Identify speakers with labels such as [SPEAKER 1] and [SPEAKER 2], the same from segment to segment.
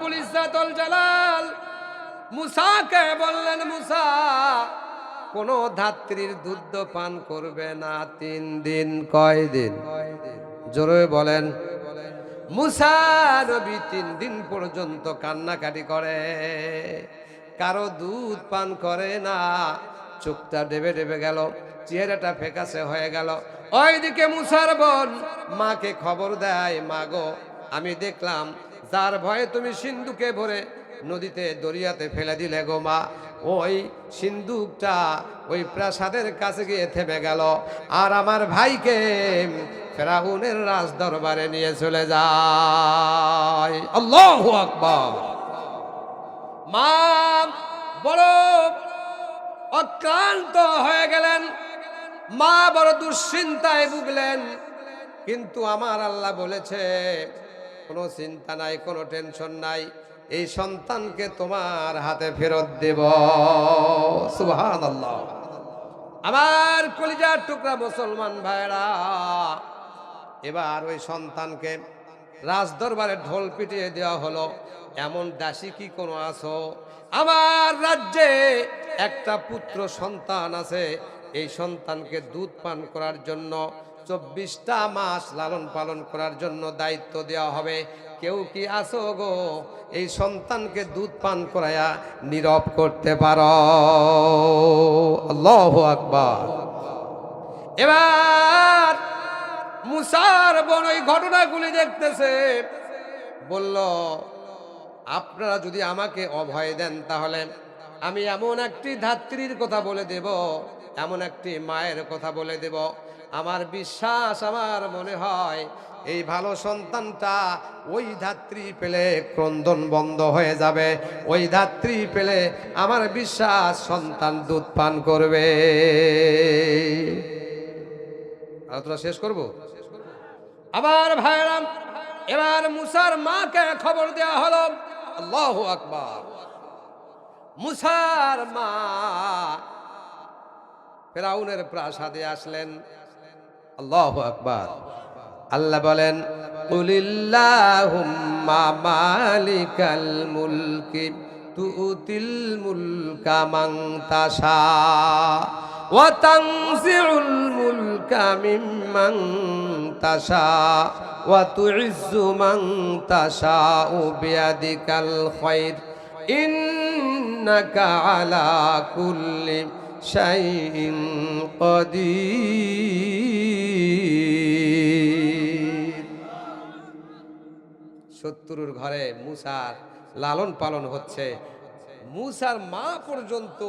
[SPEAKER 1] রব্বুল ইজ্জাতুল জালাল মুসাকে বললেন, মুসা কোন ধাত্রীর দুধ পান করবে না 3 দিন। কয় দিন? জোরে বলেন। মুসা নবী 3 দিন পর্যন্ত কান্নাকাটি করে, কারো দুধ পান করে না। চোখটা ডেবে ডেবে গেল, চেহারাটা ফ্যাকাশে হয়ে গেল। ওইদিকে মুসার বোন মাকে খবর দেয়, মা গো আমি দেখলাম যার ভয়ে তুমি সিন্ধুকে ভরে নদীতে দরিয়াতে ফেলে দিলে গো মা, ওই সিন্ধুকটা ওই প্রাসাদের কাছে গিয়ে থেমে গেল, আর আমার ভাইকে ফেরাউনের রাজ দরবারে নিয়ে চলে যায়। আল্লাহু আকবার। মা বড় অক্লান্ত হয়ে গেলেন, মা বড় দুশ্চিন্তায় ভুগলেন। কিন্তু আমার আল্লাহ বলেছে কোনো চিন্তা নাই, কোনো টেনশন নাই, এই সন্তানকে তোমার হাতে ফেরত দেব। সুবহানাল্লাহ। আমার কলিজার টুকরা মুসলমান ভাইরা, এবার ওই সন্তানকে রাজ দরবারে ঢোল পিটিয়ে দেওয়া হলো। এমন দাসী কি কোনো আছো? আমার রাজ্যে একটা পুত্র সন্তান আছে, এই সন্তানকে দুধ পান করার জন্য 24টা মাস লালন পালন করার জন্য দায়িত্ব দেওয়া হবে। কেউ কি আছো গো এই সন্তানকে দুধ পান করায়া নীরব করতে পারো? আল্লাহু আকবার। এবার মুসার বোন ওই ঘটনাগুলি দেখতেছে, বলল আপনারা যদি আমাকে অভয় দেন তাহলে আমি এমন একটি ধাত্রীর কথা বলে দেব, এমন একটি মায়ের কথা বলে দেব, আমার বিশ্বাস, আমার মনে হয় এই ভালো সন্তানটা ওই ধাত্রী পেলে ক্রন্দন বন্ধ হয়ে যাবে, ওই ধাত্রী পেলে আমার বিশ্বাস সন্তান দুধ পান করবে। আলোচনা শেষ করব। আবার ভাইরাম, এবার মুসার মাকে খবর দেওয়া হলো। আল্লাহু আকবার। মুসার মা ফেরাউনের প্রাসাদে আসলেন। আল্লাহু আকবার। আল্লাহ বলেন, কুলিল্লাহুম্মা মালিকাল মুলকি তুতিল মুলকা মান তাশা ওয়া তানজিউল মুলকা মিম্মান তাশা ওয়া তুইজ্জু মান তাশাউ বিয়াদিকাল খায়র ইন্নাকা আলা কুল্লি শাইইন কাদির। 70 ঘরে মুসার লালন পালন হচ্ছে। মুসার মা পর্যন্ত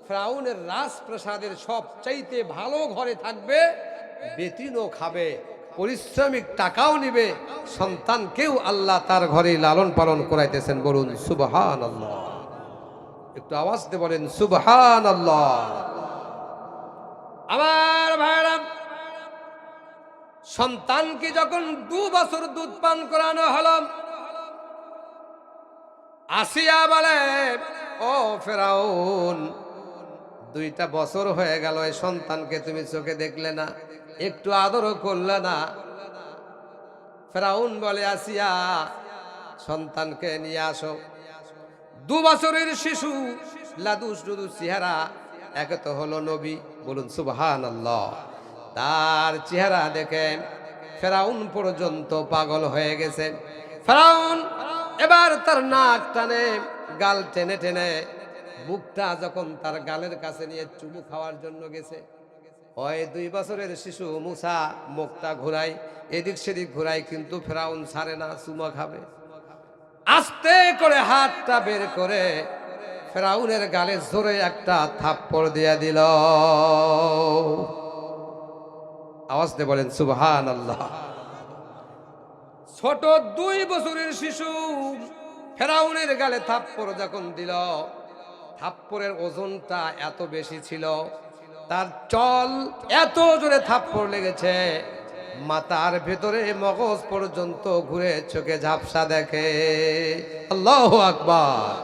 [SPEAKER 1] ফেরাউনের রাজপ্রাসাদের সবচাইতে ভালো ঘরে থাকবে, বেতনও খাবে, পরিশ্রমিক টাকাও নিবে, সন্তানকেও আল্লাহ তার ঘরে লালন পালন করাইতেছেন। বলুন সুবহানাল্লাহ। একটু আওয়াজ দিয়ে বলেন সুবহানাল্লাহ। আমার ভাইরা, সন্তানকে যখন 2 বছর দুধ পান করানো হলো, আসিয়া বলে, ও ফেরাউন, 2টা বছর হয়ে গেল, এই সন্তানকে তুমি চোখে দেখলে না, একটু আদরও করলে না। ফেরাউন বলে, আসিয়া সন্তানকে নিয়ে আসো। 2 বছরের শিশু, লাদুস লুদুস চেহারা, একে তো হলো নবী। বলুন সুবহানাল্লাহ। তার চেহারা দেখে ফেরাউন পর্যন্ত পাগল হয়ে গেছে। ফেরাউন এবার তার নাক টানে, গাল টেনে টেনে, মুখটা যখন তার গালের কাছে নিয়ে চুমু খাওয়ার জন্য গেছে, ওই 2 বছরের শিশু মুসা মুখটা ঘুরাই, এদিক সেদিক ঘুরাই, কিন্তু ফেরাউন ছাড়ে না, চুমা খাবে। আস্তে করে হাতটা বের করে ফেরাউনের গালে জোরে একটা থাপ্পড় দিয়ে দিল। আওয়াজ দিয়ে বলেন সুবহানাল্লাহ। ছোট 2 বছরের শিশু ফেরাউনের গালে থাপ্পড় যখন দিল, থাপ্পড়ের ওজনটা এত বেশি ছিল, তার চল এত জোরে থাপ্পড় লেগেছে, মাথার ভেতরে মগজ পর্যন্ত ঘুরে চোখে ঝাপসা দেখে। আল্লাহু আকবার।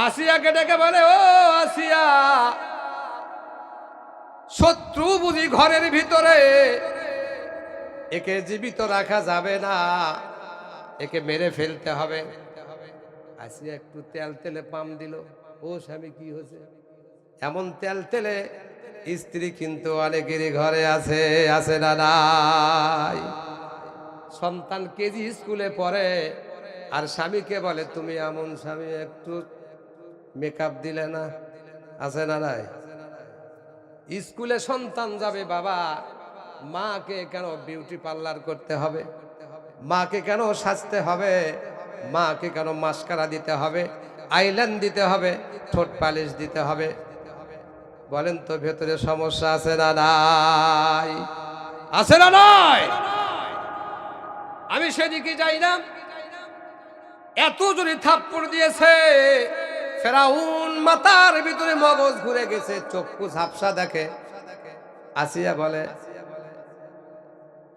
[SPEAKER 1] আসিয়াকে ডেকে বলে, ও আসিয়া, শত্রু বুঝি ঘরের ভিতরে, একে জীবিত রাখা যাবে না, একে মেরে ফেলতে হবে। আসিয়া একটু তেল তেলে পাম দিল। ও স্বামী কি হয়েছে? এমন তেল তেলে স্ত্রী কিন্তু অনেকেরই ঘরে আছে, আছে না নাই? সন্তান কেজি স্কুলে পড়ে আর স্বামীকে বলে তুমি এমন স্বামী, একটু মেকআপ দিলে না, আছে না নাই? স্কুলে সন্তান যাবে, বাবা মাকে কেন বিউটি পার্লার করতে হবে? মাকে কেন সাজতে হবে? মাকে কেন মাস্কারা দিতে হবে, আইল্যান্ড দিতে হবে, ঠোঁট পালিশ দিতে হবে? বলেন তো ভেতরে সমস্যা আছে না নাই? আছে না নাই? আমি সেদিকে যাই না। এত জোরে থাপ্পড় দিয়েছে, ফেরাউন মাথার ভিতরে মগজ ঘুরে গেছে, চক্ষু ঝাপসা দেখে। আসিয়া বলে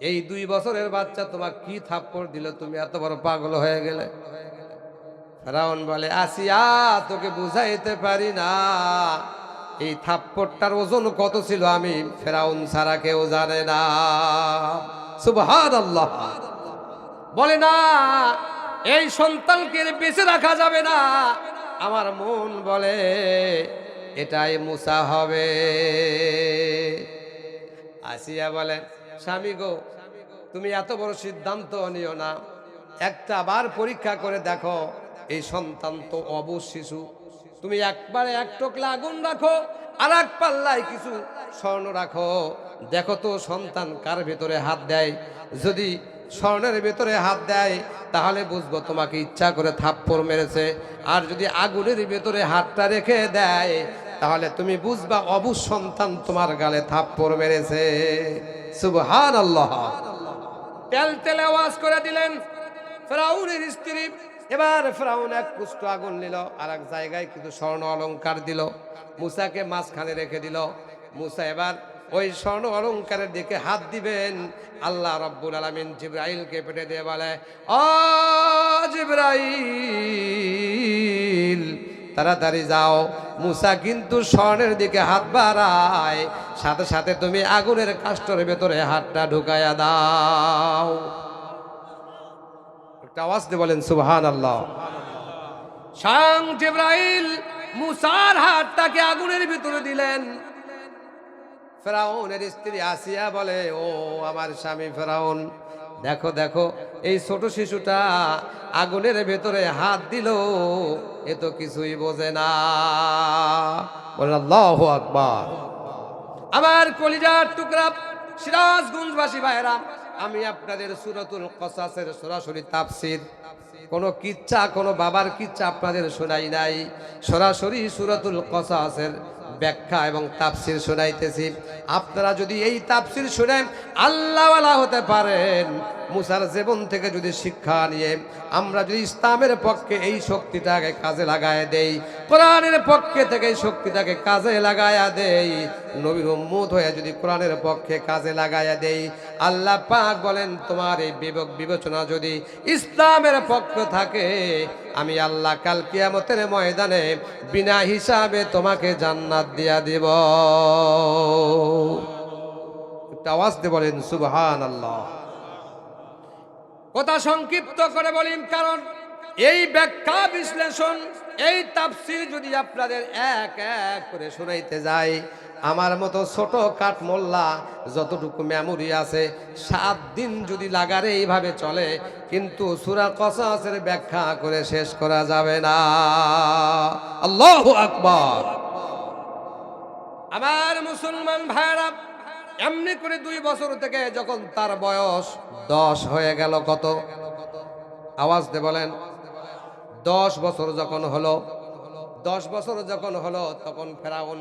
[SPEAKER 1] এই 2 বছরের বাচ্চা তোমাকে কি থাপ্পড় দিল, তুমি এত বড় পাগল হয়ে গেলে? ফেরাউন বলে আসিয়া তোকে বুঝাইতে পারি না, এই থাপ্পড়টার ওজন কত ছিল আমি ফেরাউন ছাড়া কেউ জানে না। সুবহানাল্লাহ। বলে না এই সন্তানকে বেঁচে রাখা যাবে না। আমার মন বলে এটাই মুসা হবে। আসিয়া বলে স্বামী গো, তুমি এত বড় সিদ্ধান্ত নিও না, একটা আবার পরীক্ষা করে দেখো। এই সন্তান তো অবুঝ শিশু, তুমি একবারে এক টোকলা আগুন রাখো আর এক পাল্লায় কিছু স্বর্ণ রাখো, দেখো তো সন্তান কার ভেতরে হাত দেয়। যদি স্বর্ণের ভেতরে হাত দেয় তাহলে বুঝবো তোমাকে ইচ্ছা করে থাপ্পড় মেরেছে, আর যদি আগুনের ভেতরে হাতটা রেখে দেয় তাহলে তুমি বুঝবা অবুঝ সন্তান তোমার গালে থাপ্পড় মেরেছে। সুবহানাল্লাহ। তেল তেলে আওয়াজ করে দিলেন ফেরাউনের স্ত্রী। এবার ফেরাউন এক কুষ্ঠ আগুন নিল, আর এক জায়গায় কিন্তু স্বর্ণ অলংকার দিল, মুসাকে মাঝখানে রেখে দিল। মুসা এবার ওই স্বর্ণ অলংকারের দিকে হাত দিবেন, আল্লাহ রাব্বুল আলামিন জিবরাইলকে পেটে দিয়ে বলে ও জিবরাইল তাড়াতাড়ি যাও। মুসা কিন্তু স্বর্ণের দিকে হাত বাড়ায়, সাথে সাথে তুমি আগুনের কাষ্ঠের ভেতরে হাতটা ঢুকায়া দাও। একটা আওয়াজ দিয়ে বলেন সুবহানাল্লাহ। স্বয়ং জিবরাইল মুসার হাতটাকে আগুনের ভিতরে দিলেন। ফেরাউনের স্ত্রী আসিয়া বলে ও আমার স্বামী ফেরাউন, দেখো দেখো এই ছোট শিশুটা আগুনের ভেতরে হাত দিল, এ তো কিছুই বোঝে না। বলেন আল্লাহু আকবার। আমার কলিজার টুকরা সিরাজগঞ্জবাসী ভাইরা, আমি আপনাদের সূরাতুল কসাসের সরাসরি তাফসীর, কোনো কিচ্ছা, কোনো বাবার কিচ্ছা আপনাদের শোনাই নাই, সরাসরি সূরাতুল কসাসের ব্যাখ্যা এবং তাফসীর শোনাইতেছি। আপনারা যদি এই তাফসীর শুনেন আল্লাহওয়ালা হতে পারেন। মুসার জীবন থেকে যদি শিক্ষা নিয়ে আমরা যদি ইসলামের পক্ষে এই শক্তিটাকে কাজে লাগায় দেই, কোরআনের পক্ষে থেকে এই শক্তিটাকে কাজে লাগায়া দেই, নবীর উম্মত হয়ে যদি কোরআনের পক্ষে কাজে লাগায়া দেই, আল্লাহ পাক বলেন তোমার এই বিবেক বিবেচনা যদি ইসলামের পক্ষ থাকে, আমি আল্লাহ কাল কিয়ামতের ময়দানে বিনা হিসাবে তোমাকে জান্নাত দিয়া দিব। একটা আওয়াজ দিয়ে বলেন সুবহানাল্লাহ। কথা সংক্ষিপ্ত করে বলি, কারণ এই ব্যাখ্যা বিশ্লেষণ এই তাফসীর যদি আপনাদের এক এক করে শোনাইতে যাই, আমার মতো ছোট কাঠ মোল্লা যতটুকু মেমোরি আছে 7 দিন যদি লাগারে এইভাবে চলে, কিন্তু সূরা কসাসের ব্যাখ্যা করে শেষ করা যাবে না। আল্লাহু আকবার। আমার মুসলমান ভাইরা, এমনি করে 2 বছর থেকে যখন তার বয়স 10 হয়ে গেল, কত আওয়াজ দিয়ে বলেন, 10 বছর যখন হলো, 10 বছর যখন হলো, তখন ফেরাউন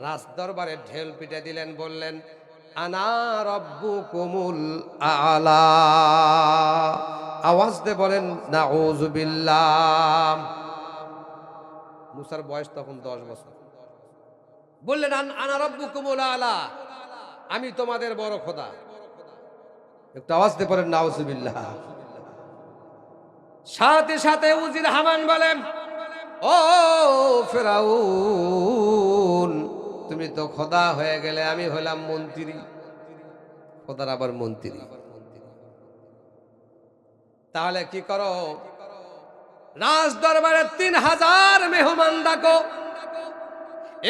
[SPEAKER 1] রাজ দরবারে ঢেল পিটে দিলেন, বললেন আনা রব্বুকুমুল আলা। আওয়াজ দিয়ে বলেন নাউযু বিল্লাহ। মুসার বয়স তখন 10 বছর। বললেন আনা রব্বুকুমুল আলা, আমি তোমাদের বড় খোদা। একটু আওয়াজ দিয়ে পড়েন নাউযু বিল্লাহ। সাথে সাথে উজির হামান বলেন ও ফেরাউন, তুমি তো খোদা হয়ে গেলে, আমি হলাম মন্ত্রী। খোদার আবার মন্ত্রী। তাহলে কি করো, রাজ দরবারে 3000 মেহমান ডাকো।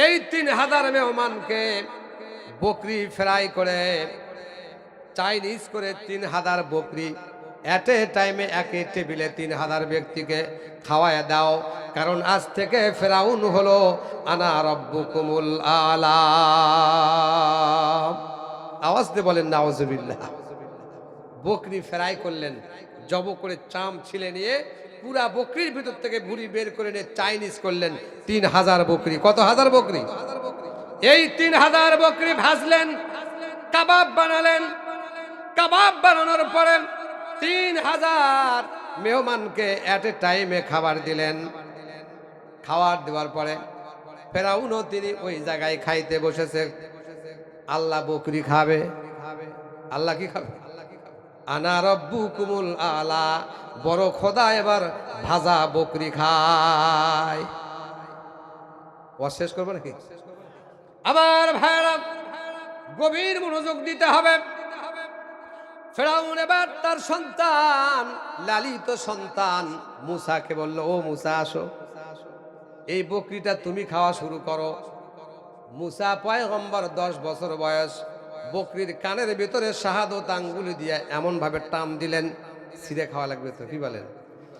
[SPEAKER 1] এই 3000 মেহমানকে বকরি ফ্রাই করে, চাইনিজ করে 3000 বকরি এট এ টাইমে একই টেবিলে 3000 ব্যক্তিকে খাওয়ায় দাও। কারণ আজ থেকে ফেরাউন হলো আনা রব্বুকুমুল আলা। আওয়াজ দিয়ে বলেন নাউজুবিল্লাহ। বকরি ফ্রাই করলেন, জব করে চাম ছিলে নিয়ে পুরা বকরির ভিতর থেকে ভুঁড়ি বের করে নিয়ে চাইনিজ করলেন 3000 বকরি। কত হাজার বকরি? এই 3000 বকরি ভাজলেন, কাবাব বানালেন। কাবাব বানানোর পরে 3000 মেহমানকে এট এ টাইমে খাবার দিলেন। খাবার দেওয়ার পরে ফেরাউনও তিনি ওই জায়গায় খাইতে বসেছে। আল্লাহ বকরি খাবে। আল্লাহ কি খাবে? আনা রব্বুকুমুল আলা। বড় খোদা এবার ভাজা বকরি খায়। শেষ করবো নাকি? আবার ভাইরা গভীর মনোযোগ দিতে হবে। ফেরাউন এবার তার সন্তান, লালিত সন্তান মুসাকে বলল, ও মুসা আসো, এই বকরিটা তুমি খাওয়া শুরু করো। মুসা পয়গম্বর, 10 বছর বয়স। বকরির কানের ভিতরে শাহাদত আঙ্গুলি দিয়ে এমন ভাবে টান দিলেন, ছিঁড়ে খাওয়া লাগবে তো, কি বলেন?